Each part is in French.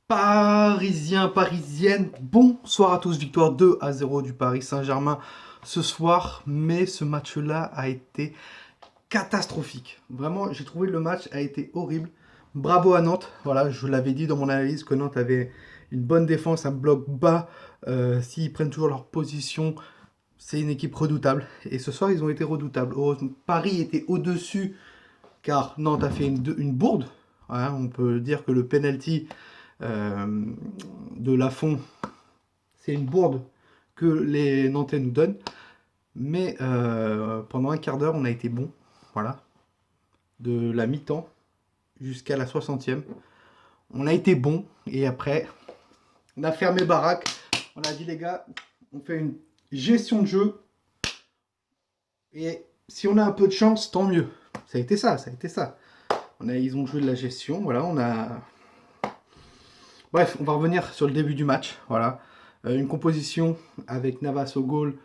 Parisiens, parisiennes, bonsoir à tous, victoire 2-0 du Paris Saint-Germain ce soir, mais ce match-là a été catastrophique. Vraiment, j'ai trouvé le match a été horrible. Bravo à Nantes, voilà, je l'avais dit dans mon analyse que Nantes avait une bonne défense, un bloc bas. S'ils prennent toujours leur position, c'est une équipe redoutable. Et ce soir, ils ont été redoutables. Heureusement, Paris était au-dessus car Nantes a fait une bourde. Hein, on peut dire que le penalty euh, de Lafont, c'est une bourde que les Nantais nous donnent. Mais pendant un quart d'heure, on a été bon. Voilà. De la mi-temps jusqu'à la 60e. On a été bon. Et après, on a fermé baraque. On a dit, les gars, on fait une gestion de jeu. Et si on a un peu de chance, tant mieux. Ça a été ça, ça a été ça. Ils ont joué de la gestion. Voilà, on a. Bref, on va revenir sur le début du match. Voilà. Une composition avec Navas au goal,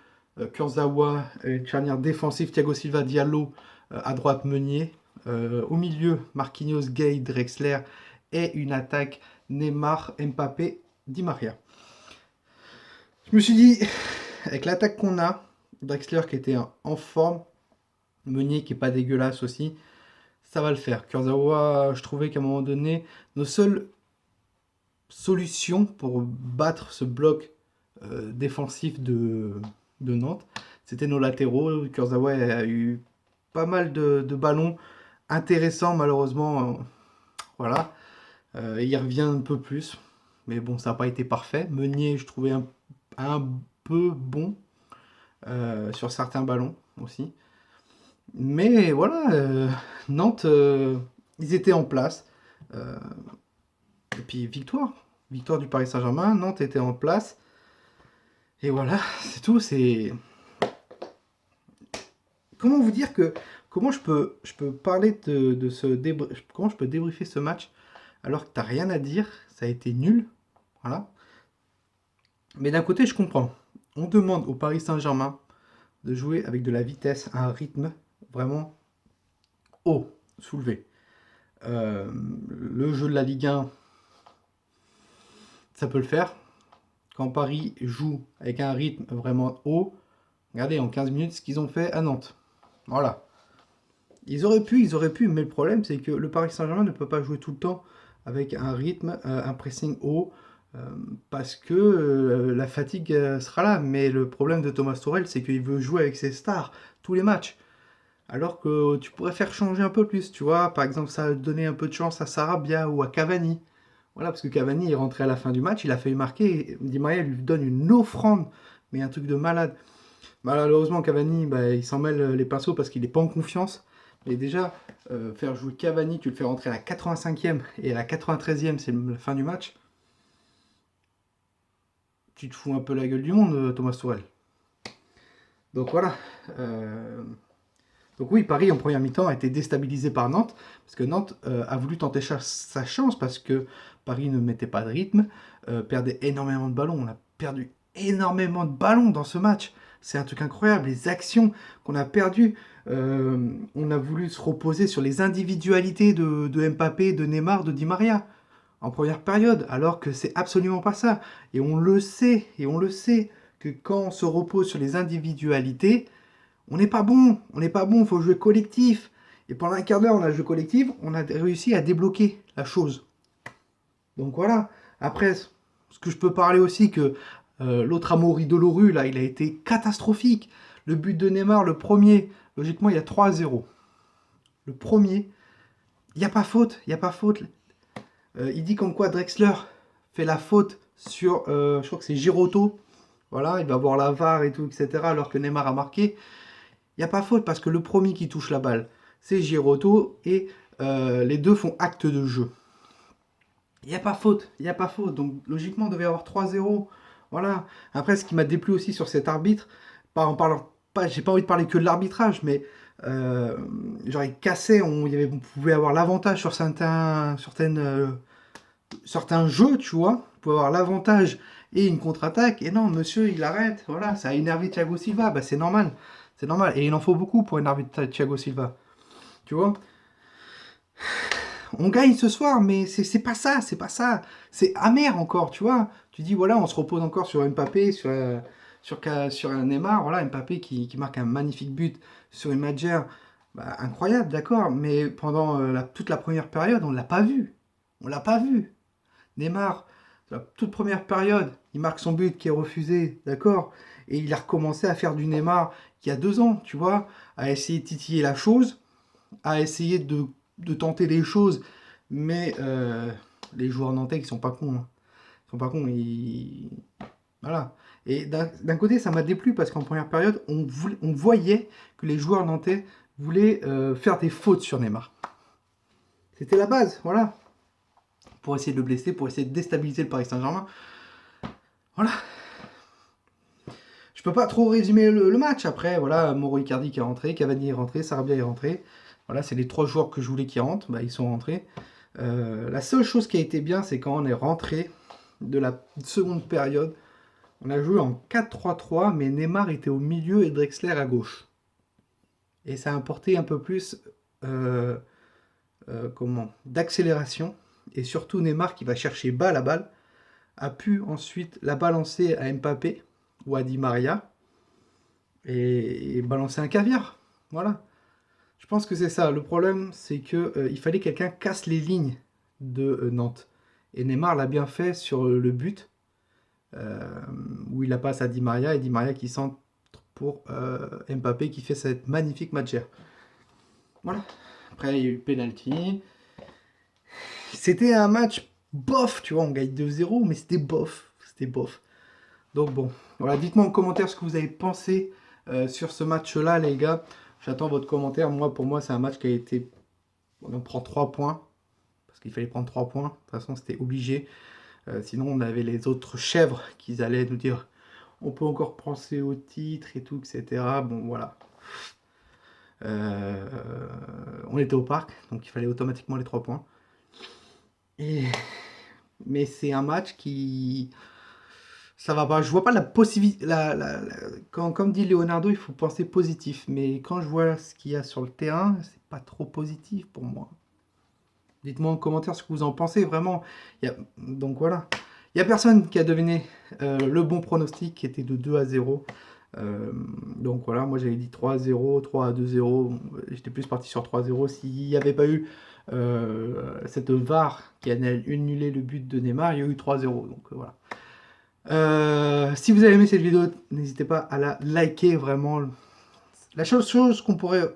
Kurzawa, une charnière défensive, Thiago Silva, Diallo, à droite Meunier. Au milieu, Marquinhos, Gay, Drexler et une attaque Neymar, Mbappé, Di Maria. Je me suis dit, avec l'attaque qu'on a, Drexler qui était en forme, Meunier qui est pas dégueulasse aussi, ça va le faire. Kurzawa, je trouvais qu'à un moment donné, nos seules solutions pour battre ce bloc défensif de Nantes, c'était nos latéraux. Kurzawa a eu pas mal de ballons intéressants, malheureusement. Voilà. Il revient un peu plus. Mais bon, ça n'a pas été parfait. Meunier, je trouvais un peu bon sur certains ballons aussi. Mais voilà, Nantes, ils étaient en place. Euh, et puis victoire. Victoire du Paris Saint-Germain. Nantes était en place. Et voilà, c'est tout. C'est comment vous dire que comment je peux parler de ce comment je peux débriefer ce match alors que t'as rien à dire, ça a été nul, voilà. Mais d'un côté, je comprends. On demande au Paris Saint-Germain de jouer avec de la vitesse, à un rythme vraiment haut, soulevé. Le jeu de la Ligue 1, ça peut le faire. Quand Paris joue avec un rythme vraiment haut, regardez en 15 minutes ce qu'ils ont fait à Nantes. Voilà. Ils auraient pu, mais le problème c'est que le Paris Saint-Germain ne peut pas jouer tout le temps avec un rythme, un pressing haut, euh, parce que la fatigue sera là. Mais le problème de Thomas Tuchel, c'est qu'il veut jouer avec ses stars tous les matchs. Alors que tu pourrais faire changer un peu plus, tu vois. Par exemple, ça a donné un peu de chance à Sarabia ou à Cavani. Voilà, parce que Cavani est rentré à la fin du match, il a failli marquer. Di Maria lui donne une offrande, mais un truc de malade. Malheureusement, Cavani, bah, il s'en mêle les pinceaux parce qu'il n'est pas en confiance. Mais déjà, faire jouer Cavani, tu le fais rentrer à la 85e et à la 93e, c'est la fin du match. Tu te fous un peu la gueule du monde, Thomas Tuchel. Donc voilà. Euh, Donc oui, Paris en première mi-temps a été déstabilisé par Nantes, parce que Nantes a voulu tenter sa chance, parce que Paris ne mettait pas de rythme, perdait énormément de ballons. On a perdu énormément de ballons dans ce match. C'est un truc incroyable, les actions qu'on a perdues. On a voulu se reposer sur les individualités de Mbappé, de Neymar, de Di Maria en première période, alors que c'est absolument pas ça. Et on le sait, que quand on se repose sur les individualités, on n'est pas bon, il faut jouer collectif. Et pendant un quart d'heure, on a joué collectif, on a réussi à débloquer la chose. Donc voilà. Après, ce que je peux parler aussi, que l'autre Amaury Deloru, là, il a été catastrophique. Le but de Neymar, le premier, logiquement, il y a 3-0. Le premier, il n'y a pas faute, il n'y a pas faute. Il dit comme quoi Drexler fait la faute sur, je crois que c'est Giroto. Voilà, il va voir la VAR et tout, etc. Alors que Neymar a marqué. Il n'y a pas faute parce que le premier qui touche la balle, c'est Giroto et les deux font acte de jeu. Il n'y a pas faute, il n'y a pas faute. Donc logiquement, on devait avoir 3-0. Voilà. Après, ce qui m'a déplu aussi sur cet arbitre, pas en parlant, pas, j'ai pas envie de parler que de l'arbitrage, mais genre il cassait, on pouvait avoir l'avantage sur certains jeux, tu vois. On pouvait avoir l'avantage et une contre-attaque. Et non, monsieur, il arrête. Voilà, ça a énervé Thiago Silva. Bah, c'est normal. C'est normal. Et il en faut beaucoup pour énerver Thiago Silva. Tu vois. on gagne ce soir, mais c'est pas ça, c'est pas ça. C'est amer encore, tu vois. Tu dis, voilà, on se repose encore sur Mbappé, sur un Neymar, voilà, Mbappé qui marque un magnifique but sur une Madjer, bah, incroyable, d'accord, mais pendant toute la première période, on l'a pas vu. On l'a pas vu. Neymar, la toute première période, il marque son but qui est refusé, d'accord, et il a recommencé à faire du Neymar il y a 2 ans, tu vois, à essayer de titiller la chose, à essayer de tenter des choses, mais les joueurs nantais qui sont pas cons, hein. Ils sont pas cons, voilà. Et d'un côté, ça m'a déplu parce qu'en première période, on voyait que les joueurs nantais voulaient faire des fautes sur Neymar. C'était la base, voilà. Pour essayer de le blesser, pour essayer de déstabiliser le Paris Saint-Germain. Voilà. Je peux pas trop résumer le match. Après, voilà, Mauro Icardi qui est rentré, Cavani est rentré, Sarabia est rentré. Voilà, c'est les 3 joueurs que je voulais qui rentrent. Bah, ils sont rentrés. La seule chose qui a été bien, c'est quand on est rentré de la seconde période. On a joué en 4-3-3, mais Neymar était au milieu et Drexler à gauche. Et ça a apporté un peu plus d'accélération. Et surtout Neymar qui va chercher bas la balle, a pu ensuite la balancer à Mbappé ou à Di Maria et balancer un caviar. Voilà. Je pense que c'est ça. Le problème, c'est que il fallait que quelqu'un casse les lignes de Nantes. Et Neymar l'a bien fait sur le but, où il la passe à Di Maria, et Di Maria qui centre pour Mbappé qui fait cette magnifique Madjer. Voilà. Après, il y a eu le penalty. C'était un match bof, tu vois, on gagne 2-0, mais c'était bof. C'était bof. Donc bon, voilà, dites-moi en commentaire ce que vous avez pensé sur ce match-là, les gars. J'attends votre commentaire. Moi, pour moi, c'est un match qui a été... On prend 3 points, parce qu'il fallait prendre 3 points. De toute façon, c'était obligé. Sinon, on avait les autres chèvres qui allaient nous dire on peut encore penser au titre et tout, etc. Bon, voilà. On était au parc, donc il fallait automatiquement les 3 points. Mais c'est un match qui... Ça va pas. Je vois pas la possibilité. Comme dit Leonardo, il faut penser positif. Mais quand je vois ce qu'il y a sur le terrain, c'est pas trop positif pour moi. Dites-moi en commentaire ce que vous en pensez, vraiment. Donc voilà. Il n'y a personne qui a deviné le bon pronostic qui était de 2-0. Donc voilà, moi j'avais dit 3-0, 3-2-0. J'étais plus parti sur 3-0. S'il n'y avait pas eu cette VAR qui a annulé le but de Neymar, il y a eu 3-0. Donc voilà. Si vous avez aimé cette vidéo, n'hésitez pas à la liker, vraiment. La chose qu'on pourrait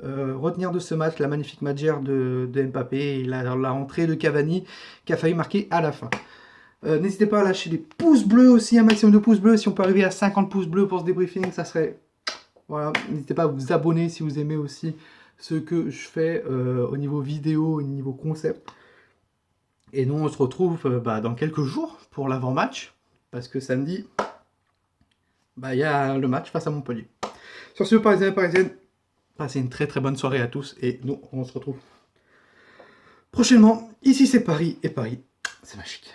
retenir de ce match, la magnifique Madjer de Mbappé et la rentrée de Cavani qui a failli marquer à la fin. N'hésitez pas à lâcher des pouces bleus aussi, un maximum de pouces bleus. Si on peut arriver à 50 pouces bleus pour ce débriefing, ça serait... Voilà, n'hésitez pas à vous abonner si vous aimez aussi ce que je fais au niveau vidéo, au niveau concept. Et nous, on se retrouve dans quelques jours pour l'avant-match. Parce que samedi, il y a le match face à Montpellier. Sur ce, Parisiens et Parisiennes, passez une très très bonne soirée à tous. Et nous, on se retrouve prochainement. Ici, c'est Paris. Et Paris, c'est magique.